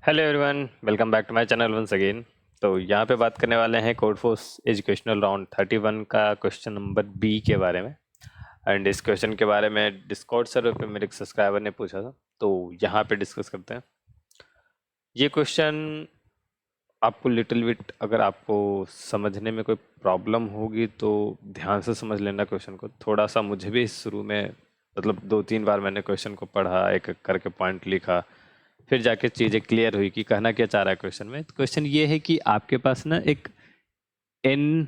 Hello everyone, welcome back to my channel once again. तो यहाँ पे बात करने वाले हैं कोड फोर्स एजुकेशनल राउंड 31 का क्वेश्चन नंबर बी के बारे में। एंड इस क्वेश्चन के बारे में डिस्कॉर्ड सर्वर पे मेरे एक सब्सक्राइबर ने पूछा था, तो यहाँ पे डिस्कस करते हैं। ये क्वेश्चन आपको लिटिल बिट, अगर आपको समझने में कोई प्रॉब्लम होगी तो ध्यान से समझ लेना क्वेश्चन को। थोड़ा सा मुझे भी शुरू में मतलब 2-3 बार मैंने क्वेश्चन को पढ़ा, एक एक करके पॉइंट लिखा, फिर जाके चीज़ें क्लियर हुई कि कहना क्या चाह रहा है क्वेश्चन में। क्वेश्चन ये है कि आपके पास ना एक n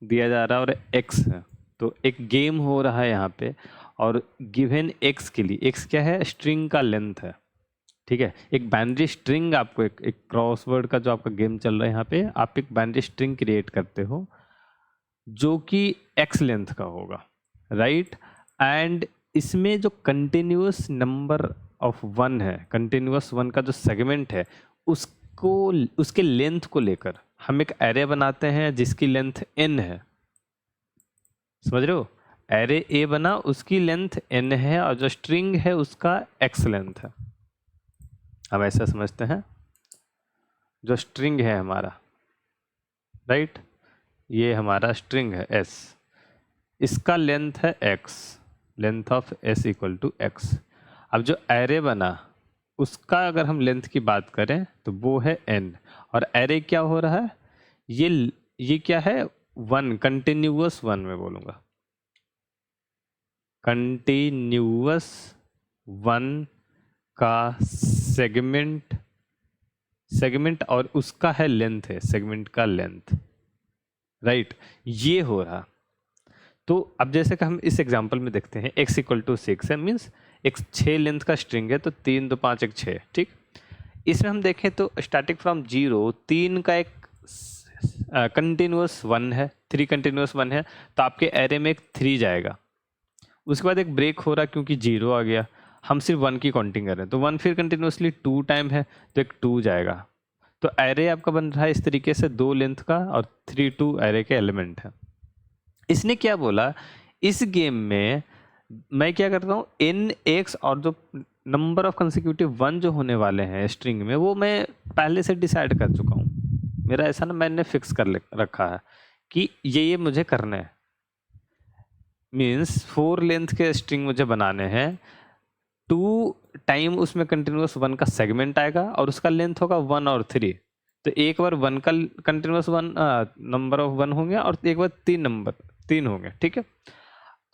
दिया जा रहा है और x है, तो एक गेम हो रहा है यहाँ पे। और गिवन x के लिए, x क्या है, स्ट्रिंग का लेंथ है, ठीक है। एक बाइनरी स्ट्रिंग आपको एक क्रॉसवर्ड का जो आपका गेम चल रहा है, यहाँ पे आप एक बाइनरी स्ट्रिंग क्रिएट करते हो जो कि x लेंथ का होगा, राइट। एंड इसमें जो कंटिन्यूअस नंबर ऑफ वन है, कंटिन्यूअस वन का जो सेगमेंट है, उसको उसके लेंथ को लेकर हम एक एरे बनाते हैं जिसकी लेंथ n है। समझ रहे हो, एरे ए बना, उसकी लेंथ n है और जो स्ट्रिंग है उसका x लेंथ है। हम ऐसा समझते हैं, जो स्ट्रिंग है हमारा, राइट, ये हमारा स्ट्रिंग है s, इसका लेंथ है x, length of s equal to x। अब जो एरे बना उसका अगर हम लेंथ की बात करें तो वो है n, और एरे क्या हो रहा है, ये क्या है, वन, कंटिन्यूअस वन में बोलूँगा, कंटिन्यूअस वन का सेगमेंट और उसका है लेंथ, है सेगमेंट का लेंथ, राइट। ये हो रहा। तो अब जैसे कि हम इस एग्जांपल में देखते हैं x इक्वल टू 6 है, मीन्स एक 6 लेंथ का स्ट्रिंग है, तो 3 2 5 1 6, ठीक। इसमें हम देखें तो स्टार्टिंग फ्रॉम 0, 3 का एक कंटिन्यूअस वन है, 3 कंटिन्यूअस वन है, तो आपके एरे में एक 3 जाएगा। उसके बाद एक ब्रेक हो रहा क्योंकि 0 आ गया, हम सिर्फ 1 की काउंटिंग कर रहे हैं, तो 1 फिर कंटिन्यूअसली 2 टाइम है, तो एक 2 जाएगा। तो एरे आपका बन रहा है इस तरीके से, 2 लेंथ का और 3 2 एरे के एलिमेंट है। इसने क्या बोला, इस गेम में मैं क्या करता हूँ, एन एक्स और जो नंबर ऑफ कंसेक्यूटिव वन जो होने वाले हैं स्ट्रिंग में, वो मैं पहले से डिसाइड कर चुका हूँ। मेरा ऐसा ना, मैंने फिक्स कर रखा है कि ये मुझे करना है। मीन्स 4 लेंथ के स्ट्रिंग मुझे बनाने हैं, 2 टाइम उसमें कंटिन्यूअस वन का सेगमेंट आएगा और उसका लेंथ होगा 1 और 3। तो एक बार वन का continuous one number of one होंगे और एक बार 3 होंगे, ठीक है।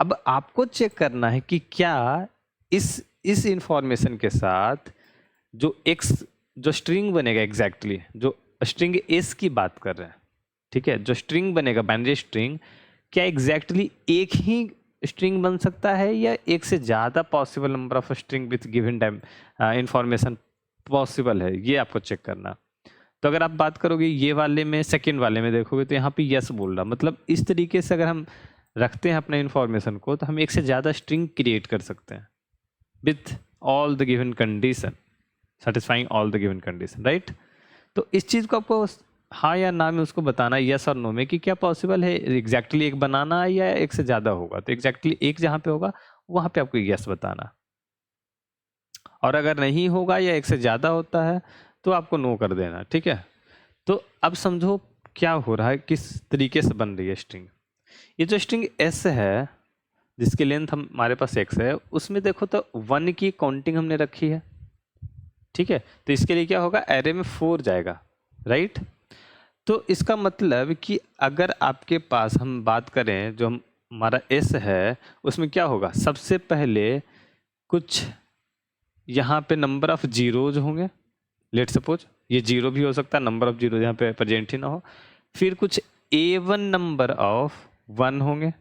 अब आपको चेक करना है कि क्या इस इंफॉर्मेशन के साथ जो x, जो स्ट्रिंग बनेगा एग्जैक्टली जो स्ट्रिंग एस की बात कर रहे हैं, ठीक है, जो स्ट्रिंग बनेगा बाइनरी स्ट्रिंग, क्या एग्जैक्टली एक ही स्ट्रिंग बन सकता है या एक से ज़्यादा possible number of string with given time information possible है, ये आपको चेक करना। तो अगर आप बात करोगे ये वाले में, सेकेंड वाले में देखोगे तो यहाँ पे यस बोल रहा, मतलब इस तरीके से अगर हम रखते हैं अपने इंफॉर्मेशन को तो हम एक से ज़्यादा स्ट्रिंग क्रिएट कर सकते हैं with all the given condition, satisfying all the given condition, right. तो इस चीज़ को आपको हाँ या ना में उसको बताना, यस और नो में, कि क्या पॉसिबल है एग्जैक्टली एक बनाना या एक से ज़्यादा होगा। तो एग्जैक्टली एक जहाँ पे होगा वहाँ पे आपको यस बताना, और अगर नहीं होगा या एक से ज़्यादा होता है तो आपको नो कर देना, ठीक है। तो अब समझो क्या हो रहा है, किस तरीके से बन रही है स्ट्रिंग। ये जो स्ट्रिंग एस है जिसकी लेंथ हमारे पास एक्स है, उसमें देखो तो 1 की काउंटिंग हमने रखी है, ठीक है। तो इसके लिए क्या होगा, एरे में 4 जाएगा, राइट। तो इसका मतलब कि अगर आपके पास हम बात करें जो हमारा एस है, उसमें क्या होगा, सबसे पहले कुछ यहाँ पे नंबर ऑफ जीरोज होंगे, लेट सपोज ये 0 भी हो सकता है, नंबर ऑफ जीरो यहाँ पे प्रेजेंट ही ना हो। फिर कुछ A1 नंबर ऑफ 1 होंगे,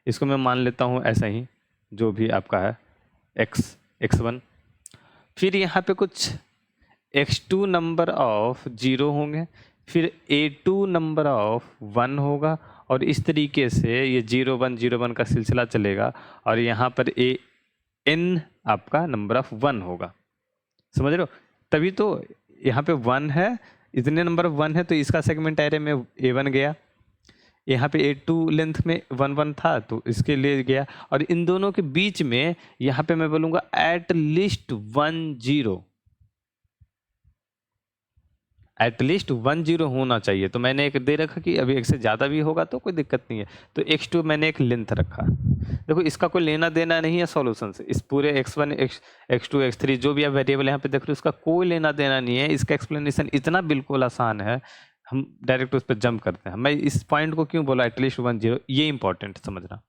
इसको मैं मान लेता हूँ ऐसा ही, जो भी आपका है x1। फिर यहाँ पे कुछ x2 नंबर ऑफ 0 होंगे, फिर A2 नंबर ऑफ 1 होगा, और इस तरीके से ये 0 1 0 1 का सिलसिला चलेगा, और यहाँ पर n आपका नंबर ऑफ 1 होगा। समझ रहे हो, तभी तो यहाँ पे 1 है, इतने नंबर ऑफ 1 है, तो इसका सेगमेंट एरे में A1 गया, यहाँ पे A2 लेंथ में 1 1 था तो इसके लिए गया, और इन दोनों के बीच में यहाँ पे मैं बोलूँगा एट लीस्ट 1 0, एटलीस्ट 1 0 होना चाहिए। तो मैंने एक दे रखा कि अभी एक से ज़्यादा भी होगा तो कोई दिक्कत नहीं है। तो x2 मैंने एक लेंथ रखा। देखो इसका कोई लेना देना नहीं है सॉल्यूशन से, इस पूरे x1 x2 x3 जो भी आप वेरिएबल यहाँ पे देख रहे हो उसका कोई लेना देना नहीं है। इसका एक्सप्लेनेशन इतना बिल्कुल आसान है, हम डायरेक्ट उस पर जंप करते हैं। मैं इस पॉइंट को क्यों बोला एटलीस्ट 1 0, ये इंपॉर्टेंट समझना।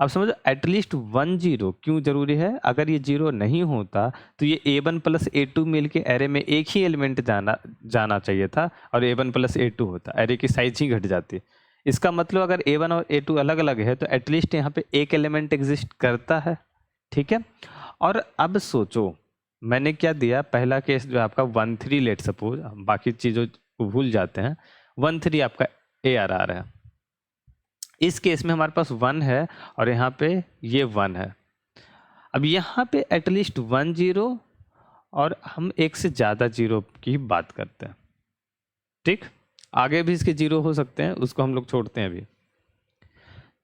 अब समझो एटलीस्ट 1 0 क्यों जरूरी है। अगर ये 0 नहीं होता तो ये a1 प्लस a2 मिल के एरे में एक ही एलिमेंट जाना चाहिए था और a1 प्लस a2 होता, एरे की साइज ही घट जाती। इसका मतलब अगर a1 और a2 अलग अलग है तो एटलीस्ट यहाँ पे एक एलिमेंट एग्जिस्ट करता है, ठीक है। और अब सोचो मैंने क्या दिया, पहला केस जो आपका 1 3 लेट सपोज, बाकी चीज़ों को भूल जाते हैं, 1 3 आपका ARR है। इस केस में हमारे पास 1 है और यहाँ पे ये 1 है। अब यहाँ पे एटलीस्ट 1 0 और हम एक से ज़्यादा 0 की बात करते हैं, ठीक। आगे भी इसके 0 हो सकते हैं, उसको हम लोग छोड़ते हैं अभी।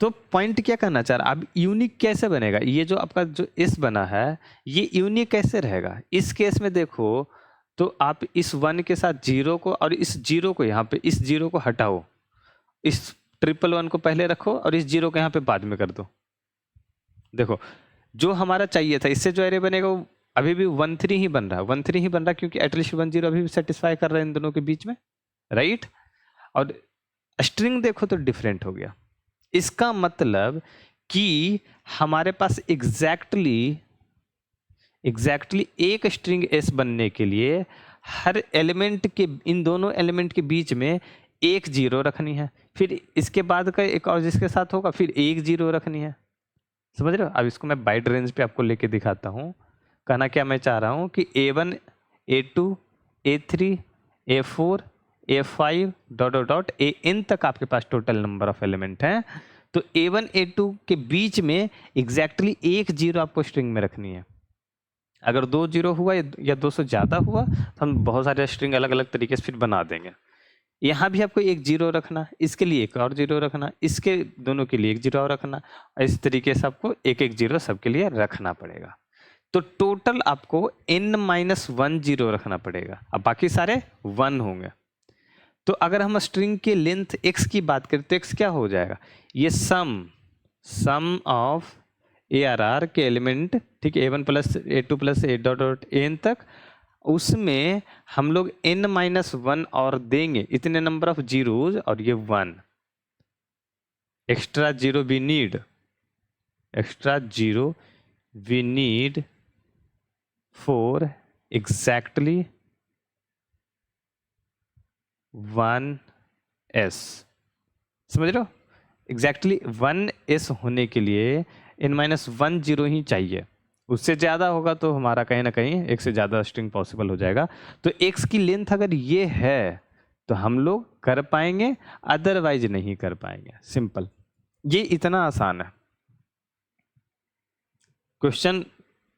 तो पॉइंट क्या करना चाह रहा, अब यूनिक कैसे बनेगा, ये जो आपका जो इस बना है ये यूनिक कैसे रहेगा। इस केस में देखो तो आप इस 1 के साथ 0 को और इस 0 को यहाँ पे इस 0 को हटाओ, इस 111 को पहले रखो और इस 0 को यहाँ पे बाद में कर दो। देखो जो हमारा चाहिए था, इससे जो एरे बनेगा वो अभी भी 1 3 ही बन रहा है, 1 3 ही बन रहा है क्योंकि एटलीस्ट 1 0 अभी भी सेटिस्फाई कर रहा है इन दोनों के बीच में, राइट। और स्ट्रिंग देखो तो डिफरेंट हो गया। इसका मतलब कि हमारे पास एग्जैक्टली एक स्ट्रिंग एस बनने के लिए हर एलिमेंट के, इन दोनों एलिमेंट के बीच में एक 0 रखनी है, फिर इसके बाद का एक और जिसके साथ होगा फिर एक 0 रखनी है, समझ रहे हो। अब इसको मैं बाइट रेंज पे आपको लेके दिखाता हूँ। कहना क्या मैं चाह रहा हूँ कि a1 a2 a3 a4 a5 dot dot dot an तक आपके पास टोटल नंबर ऑफ एलिमेंट हैं। तो a1 a2 के बीच में एग्जैक्टली एक 0 आपको स्ट्रिंग में रखनी है। अगर 2 0 हुआ या 2 से ज़्यादा हुआ तो हम बहुत सारे स्ट्रिंग अलग अलग तरीके से फिर बना देंगे। यहाँ भी आपको एक 0 रखना, इसके लिए एक और 0 रखना, इसके दोनों के लिए एक 0 और रखना, इस तरीके से आपको एक एक 0 सबके लिए रखना पड़ेगा। तो टोटल आपको n-1 0 रखना पड़ेगा, अब बाकी सारे 1 होंगे। तो अगर हम स्ट्रिंग के लेंथ x की बात करें तो x क्या हो जाएगा, ये सम ऑफ ARR के एलिमेंट, ठीक है, a1 plus a2 plus a dot dot an तक, उसमें हम लोग n-1 और देंगे, इतने नंबर ऑफ जीरोज और ये 1 extra 0 we need, extra 0 we need for exactly 1s, समझ रहे हो। एग्जैक्टली 1s होने के लिए n-1 0 ही चाहिए, उससे ज़्यादा होगा तो हमारा कहीं ना कहीं एक से ज़्यादा स्ट्रिंग पॉसिबल हो जाएगा। तो x की लेंथ अगर ये है तो हम लोग कर पाएंगे, अदरवाइज नहीं कर पाएंगे, सिंपल, ये इतना आसान है। क्वेश्चन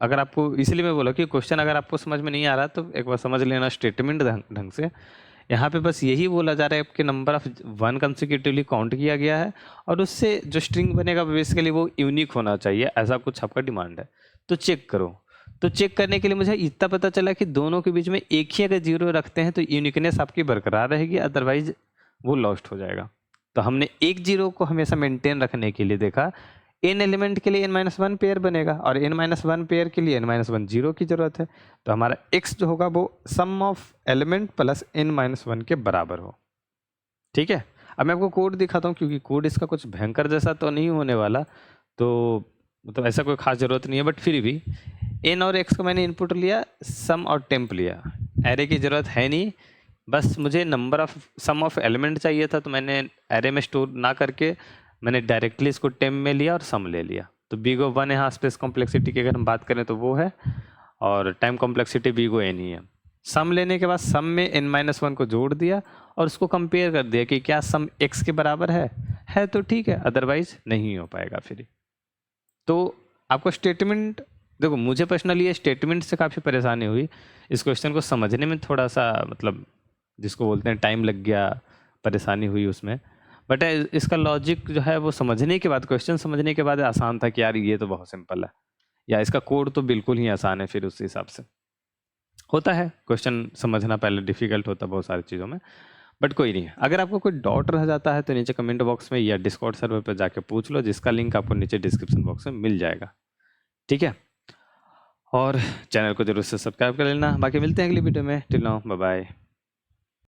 अगर आपको, इसलिए मैं बोला कि क्वेश्चन अगर आपको समझ में नहीं आ रहा तो एक बार समझ लेना स्टेटमेंट ढंग से। यहाँ पे बस यही बोला जा रहा है आपके नंबर ऑफ 1 कंसेक्यूटिवली काउंट किया गया है और उससे जो स्ट्रिंग बनेगा बेसिकली वो यूनिक होना चाहिए, ऐसा कुछ आपका डिमांड है। तो चेक करो, तो चेक करने के लिए मुझे इतना पता चला कि दोनों के बीच में एक ही अगर 0 रखते हैं तो यूनिकनेस आपकी बरकरार रहेगी, अदरवाइज वो लॉस्ट हो जाएगा। तो हमने एक 0 को हमेशा मेंटेन रखने के लिए देखा, n एलिमेंट के लिए n-1 पेयर बनेगा और n-1 पेयर के लिए n-1 0 की जरूरत है। तो हमारा x जो होगा वो सम ऑफ एलिमेंट प्लस n-1 के बराबर हो, ठीक है। अब मैं आपको कोड दिखाता हूँ क्योंकि कोड इसका कुछ भयंकर जैसा तो नहीं होने वाला, तो मतलब ऐसा कोई खास जरूरत नहीं है, बट फिर भी n और x को मैंने इनपुट लिया, सम और टेम्प लिया, एरे की जरूरत है नहीं, बस मुझे number of sum of element चाहिए था। तो मैंने एरे में स्टोर ना करके मैंने डायरेक्टली इसको टेम्प में लिया और सम ले लिया। तो बीगो 1 यहाँ स्पेस कॉम्प्लेक्सिटी की अगर हम बात करें तो वो है, और टाइम कॉम्प्लेक्सिटी बीगो n ही है। सम लेने के बाद सम में n-1 को जोड़ दिया और उसको कंपेयर कर दिया कि क्या सम x के बराबर है तो ठीक है, अदरवाइज नहीं हो पाएगा। फिर तो आपको स्टेटमेंट, देखो मुझे पर्सनली ये स्टेटमेंट से काफ़ी परेशानी हुई, इस क्वेश्चन को समझने में थोड़ा सा मतलब जिसको बोलते हैं टाइम लग गया, परेशानी हुई उसमें, बट इसका लॉजिक जो है वो समझने के बाद, क्वेश्चन समझने के बाद आसान था कि यार ये तो बहुत सिंपल है, या इसका कोड तो बिल्कुल ही आसान है फिर उस हिसाब से। होता है क्वेश्चन समझना पहले डिफिकल्ट होता है बहुत सारी चीज़ों में, बट कोई नहीं। अगर आपको कोई डाउट रह जाता है तो नीचे कमेंट बॉक्स में या डिस्कॉर्ड सर्वर पर जाके पूछ लो, जिसका लिंक आपको नीचे डिस्क्रिप्शन बॉक्स में मिल जाएगा। ठीक है, और चैनल को जरूर से सब्सक्राइब कर लेना। बाकी मिलते हैं अगली वीडियो में। Till now bye bye.